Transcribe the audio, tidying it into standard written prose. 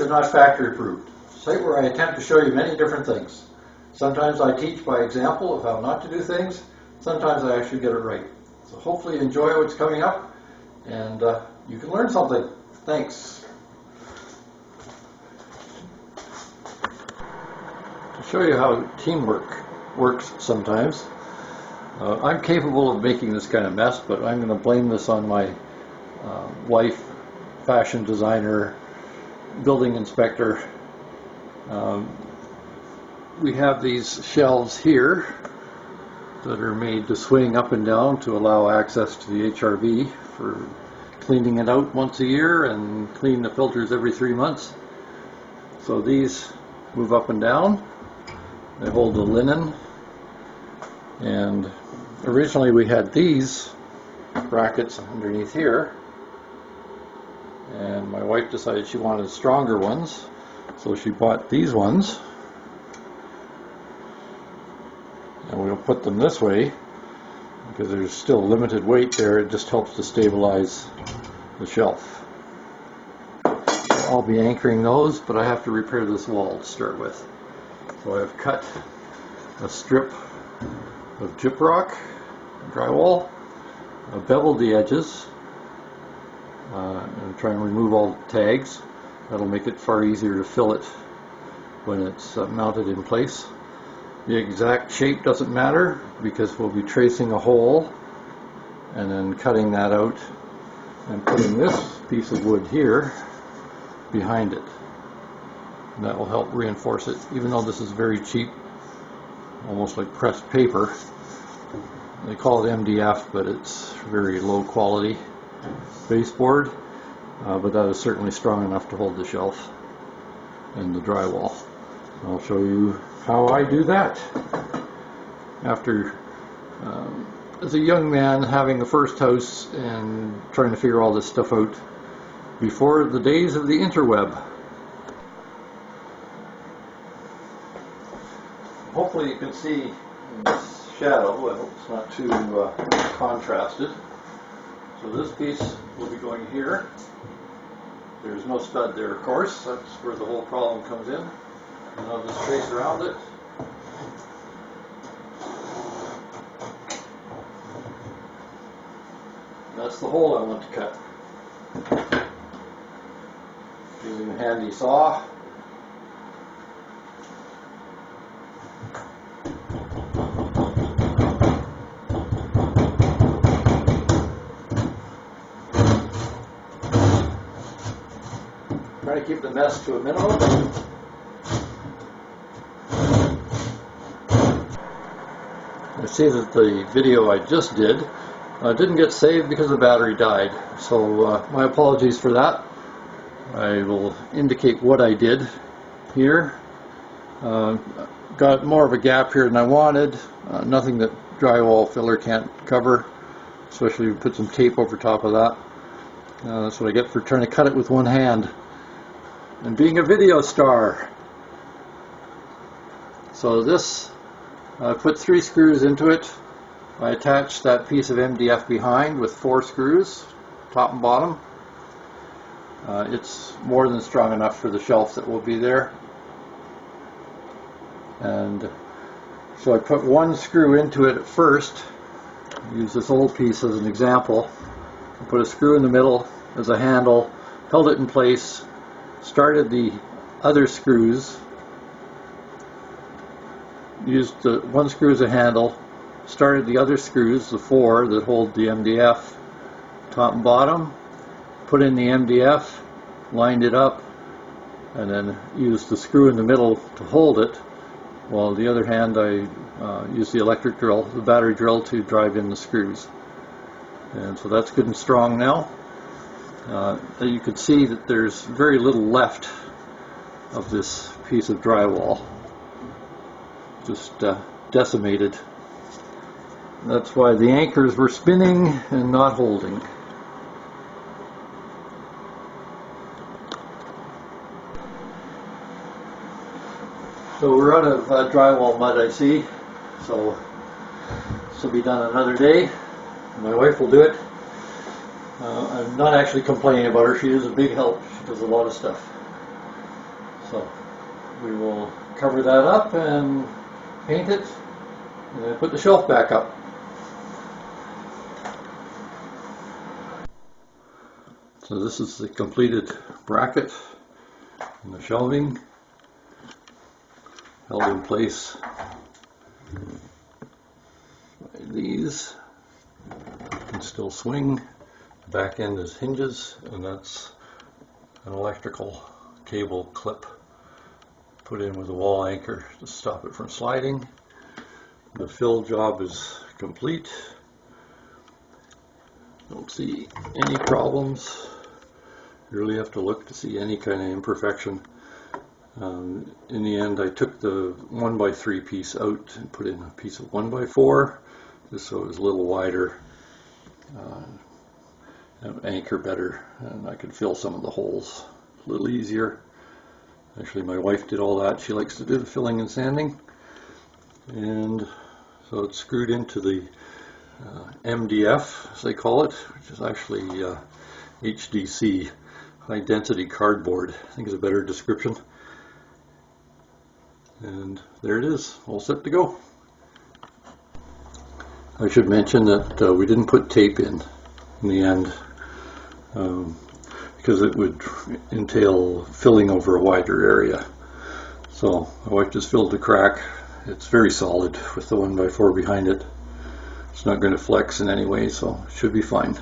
is not factory approved. It's a site where I attempt to show you many different things. Sometimes I teach by example of how not to do things. Sometimes I actually get it right. So hopefully you enjoy what's coming up and you can learn something. Thanks. To show you how teamwork works sometimes, I'm capable of making this kind of mess, but I'm going to blame this on my wife, fashion designer, building inspector. We have these shelves here that are made to swing up and down to allow access to the HRV for cleaning it out once a year and clean the filters every 3 months. So these move up and down. They hold the linen, and originally we had these brackets underneath here, and my wife decided she wanted stronger ones, so she bought these ones, and we'll put them this way because there's still limited weight there. It just helps to stabilize the shelf. I'll be anchoring those, but I have to repair this wall to start with. So I've cut a strip of gyprock drywall, I've beveled the edges, and try and remove all the tags. That'll make it far easier to fill it when it's mounted in place. The exact shape doesn't matter because we'll be tracing a hole and then cutting that out and putting this piece of wood here behind it. And that will help reinforce it, even though this is very cheap, almost like pressed paper. They call it MDF, but it's very low quality baseboard, but that is certainly strong enough to hold the shelf and the drywall. I'll show you how I do that. After, as a young man having the first house and trying to figure all this stuff out before the days of the interweb. Hopefully you can see in this shadow, I hope it's not too contrasted. So this piece will be going here. There's no stud there, of course. That's where the whole problem comes in. And I'll just trace around it. That's the hole I want to cut. Using a handy saw. Try to keep the mess to a minimum. I see that the video I just did didn't get saved because the battery died, so my apologies for that. I will indicate what I did here. Got more of a gap here than I wanted, nothing that drywall filler can't cover, especially if you put some tape over top of that. That's what I get for trying to cut it with one hand and being a video star. So this, I put 3 screws into it. I attached that piece of MDF behind with 4 screws, top and bottom. It's more than strong enough for the shelf that will be there. And so I put 1 screw into it at first. Use this old piece as an example. I put a screw in the middle as a handle, held it in place, started the other screws, used the 1 screw as a handle, started the other screws, the 4 that hold the MDF, top and bottom, put in the MDF, lined it up, and then used the screw in the middle to hold it, while the other hand I used the electric drill, the battery drill, to drive in the screws. And so that's good and strong now. You can see that there's very little left of this piece of drywall, just decimated. That's why the anchors were spinning and not holding. So we're out of drywall mud, I see, so this will be done another day. My wife will do it. I'm not actually complaining about her. She is a big help. She does a lot of stuff. So we will cover that up and paint it and then put the shelf back up. So this is the completed bracket and the shelving, held in place by these. Can still swing. The back end is hinges, and that's an electrical cable clip put in with a wall anchor to stop it from sliding. The fill job is complete. Don't see any problems. You really have to look to see any kind of imperfection. In the end, I took the 1x3 piece out and put in a piece of 1x4 just so it was a little wider and anchor better, and I could fill some of the holes a little easier. Actually, my wife did all that. She likes to do the filling and sanding, and so it's screwed into the MDF, as they call it, which is actually HDC, high density cardboard, I think is a better description. And there it is, all set to go. I should mention that we didn't put tape in the end because it would entail filling over a wider area. So my wife just filled the crack. It's very solid with the 1x4 behind it. It's not going to flex in any way, so it should be fine.